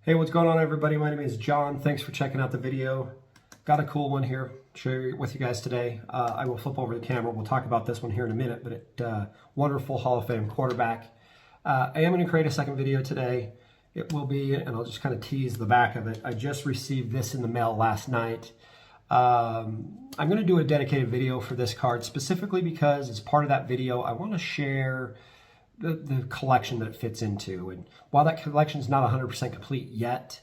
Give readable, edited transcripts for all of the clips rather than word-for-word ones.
Hey, what's going on, everybody? My name is John. Thanks for checking out the video. Got a cool one here to share with you guys today. I will flip over the camera. We'll talk about this one here in a minute, but wonderful Hall of Fame quarterback. I am going to create a second video today. It will be, and I'll just kind of tease the back of it. I just received this in the mail last night. I'm going to do a dedicated video for this card specifically because as part of that video, I want to share the collection that it fits into. And while that collection is not 100% complete yet,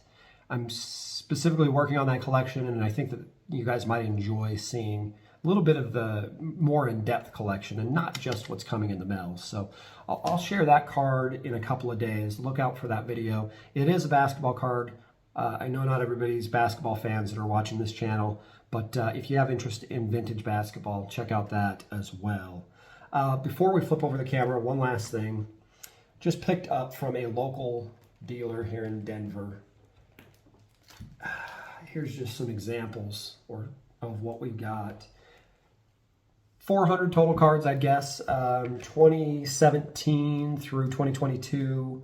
I'm specifically working on that collection, and I think that you guys might enjoy seeing a little bit of the more in-depth collection and not just what's coming in the mail. So I'll share that card in a couple of days. Look out for that video. It is a basketball card. I know not everybody's basketball fans that are watching this channel, but if you have interest in vintage basketball, check out that as well. Before we flip over the camera, one last thing. Just picked up from a local dealer here in Denver. Here's just some examples of what we got. 400 total cards, I guess. 2017 through 2022.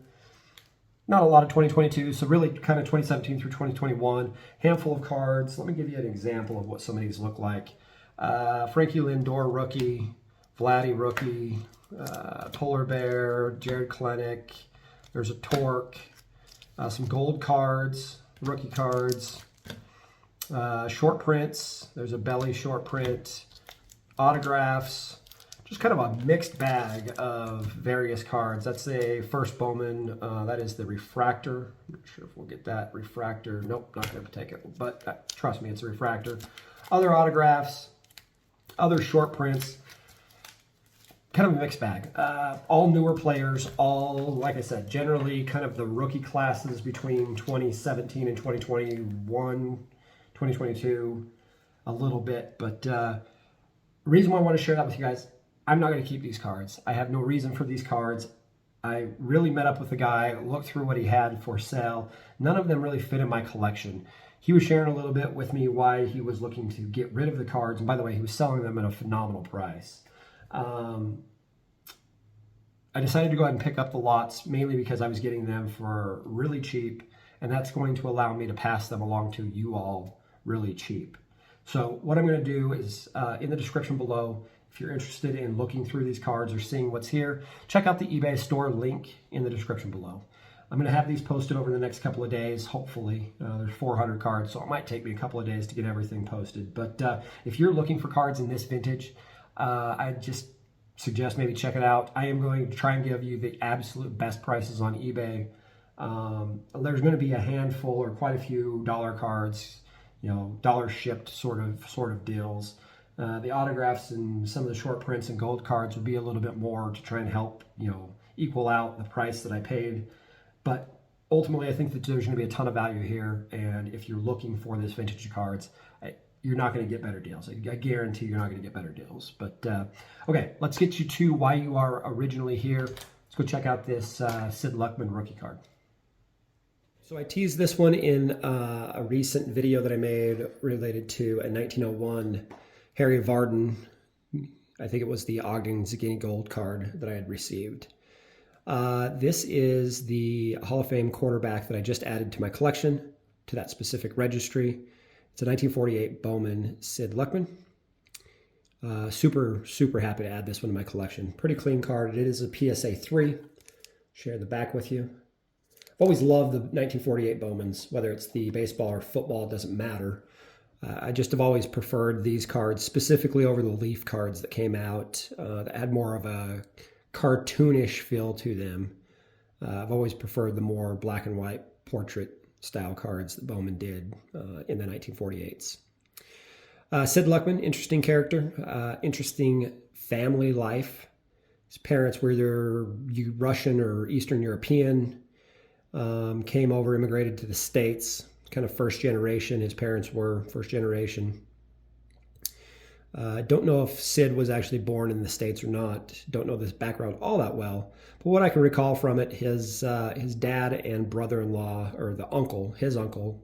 Not a lot of 2022, so really kind of 2017 through 2021. Handful of cards. Let me give you an example of what some of these look like. Frankie Lindor, rookie. Vladdy, rookie. Polar Bear, Jared Klenick. There's a Torque. Some gold cards, rookie cards. Short prints. There's a Belly short print. Autographs. Just kind of a mixed bag of various cards. That's a first Bowman. That is the refractor. I'm not sure if we'll get that refractor. Nope, not going to take it. But trust me, it's a refractor. Other autographs. Other short prints. Kind of a mixed bag. All newer players. All, like I said, generally kind of the rookie classes between 2017 and 2021, 2022, a little bit. But the reason why I want to share that with you guys, I'm not going to keep these cards. I have no reason for these cards. I really met up with the guy, looked through what he had for sale. None of them really fit in my collection. He was sharing a little bit with me why he was looking to get rid of the cards. And by the way, he was selling them at a phenomenal price. I decided to go ahead and pick up the lots mainly because I was getting them for really cheap, and that's going to allow me to pass them along to you all really cheap. So what I'm going to do is in the description below, if you're interested in looking through these cards or seeing what's here, check out the eBay store link in the description below. I'm going to have these posted over the next couple of days, hopefully. There's 400 cards, so it might take me a couple of days to get everything posted. But if you're looking for cards in this vintage, I just suggest maybe check it out. I am going to try and give you the absolute best prices on eBay. There's going to be a handful or quite a few dollar cards, you know, dollar shipped sort of deals. The autographs and some of the short prints and gold cards would be a little bit more to try and help, you know, equal out the price that I paid. But ultimately, I think that there's going to be a ton of value here. And if you're looking for this vintage cards, you're not going to get better deals. I guarantee you're not going to get better deals. But okay, let's get you to why you are originally here. Let's go check out this Sid Luckman rookie card. So I teased this one in a recent video that I made related to a 1901 Harry Vardon. I think it was the Ogden Zagini gold card that I had received. This is the Hall of Fame quarterback that I just added to my collection, to that specific registry. It's a 1948 Bowman Sid Luckman. Super happy to add this one to my collection. Pretty clean card. It is a PSA 3. Share the back with you. I've always loved the 1948 Bowmans, whether it's the baseball or football, it doesn't matter. I just have always preferred these cards, specifically over the Leaf cards that came out that had more of a cartoonish feel to them. I've always preferred the more black and white portrait style cards that Bowman did in the 1948s. Sid Luckman, interesting character, interesting family life. His parents were either Russian or Eastern European, came over, immigrated to the States, kind of first generation. His parents were first generation. Don't know if Sid was actually born in the States or not. Don't know this background all that well. But what I can recall from it, his dad and brother-in-law, or the uncle, his uncle,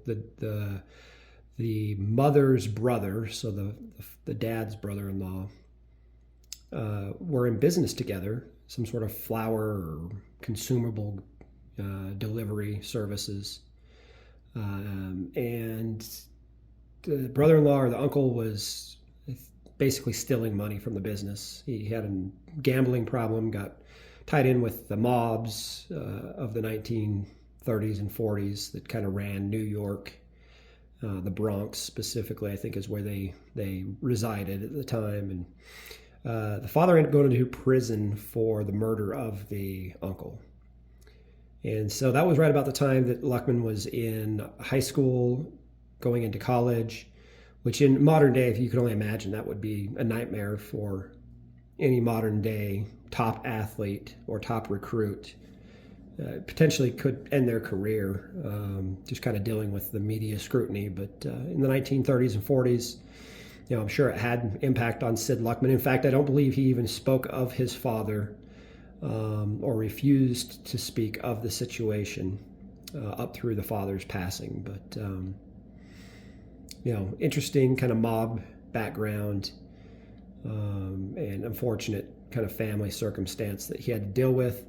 the mother's brother, so the dad's brother-in-law, were in business together, some sort of flour or consumable delivery services. And the brother-in-law or the uncle was basically stealing money from the business. He had a gambling problem, got tied in with the mobs of the 1930s and 40s that kind of ran New York. The Bronx specifically, I think, is where they resided at the time. And the father ended up going to prison for the murder of the uncle. And so that was right about the time that Luckman was in high school, going into college, which in modern day, if you could only imagine, that would be a nightmare for any modern day top athlete or top recruit. Potentially could end their career, just kind of dealing with the media scrutiny. But in the 1930s and 40s, I'm sure it had impact on Sid Luckman. In fact, I don't believe he even spoke of his father or refused to speak of the situation up through the father's passing. But, interesting kind of mob background and unfortunate kind of family circumstance that he had to deal with.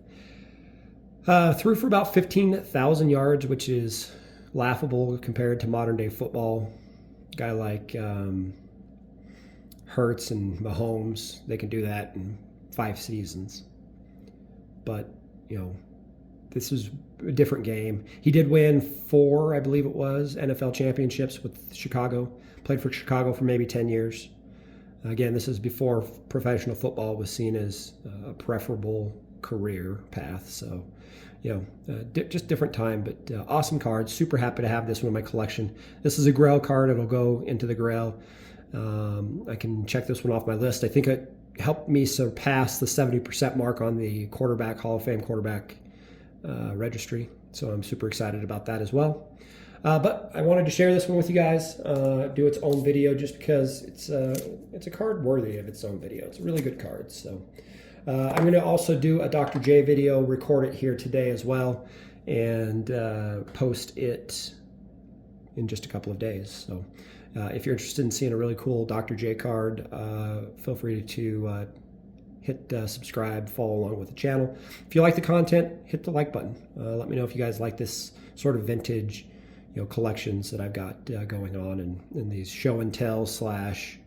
Threw for about 15,000 yards, which is laughable compared to modern day football. A guy like Hurts and Mahomes, they can do that in 5 seasons. But, this is a different game. He did win 4, I believe it was, NFL championships with Chicago. Played for Chicago for maybe 10 years. Again, this is before professional football was seen as a preferable career path. So, just different time, but awesome cards. Super happy to have this one in my collection. This is a Grail card. It'll go into the Grail. I can check this one off my list. I think it helped me surpass the 70% mark on the quarterback, Hall of Fame quarterback registry. So I'm super excited about that as well. But I wanted to share this one with you guys, do its own video just because it's a card worthy of its own video. It's a really good card. So I'm going to also do a Dr. J video, record it here today as well, and post it in just a couple of days. So if you're interested in seeing a really cool Dr. J card, feel free to hit subscribe, follow along with the channel. If you like the content, hit the like button. Let me know if you guys like this sort of vintage collections that I've got going on in these show and tell /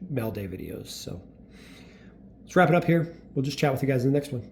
mail day videos. So let's wrap it up here. We'll just chat with you guys in the next one.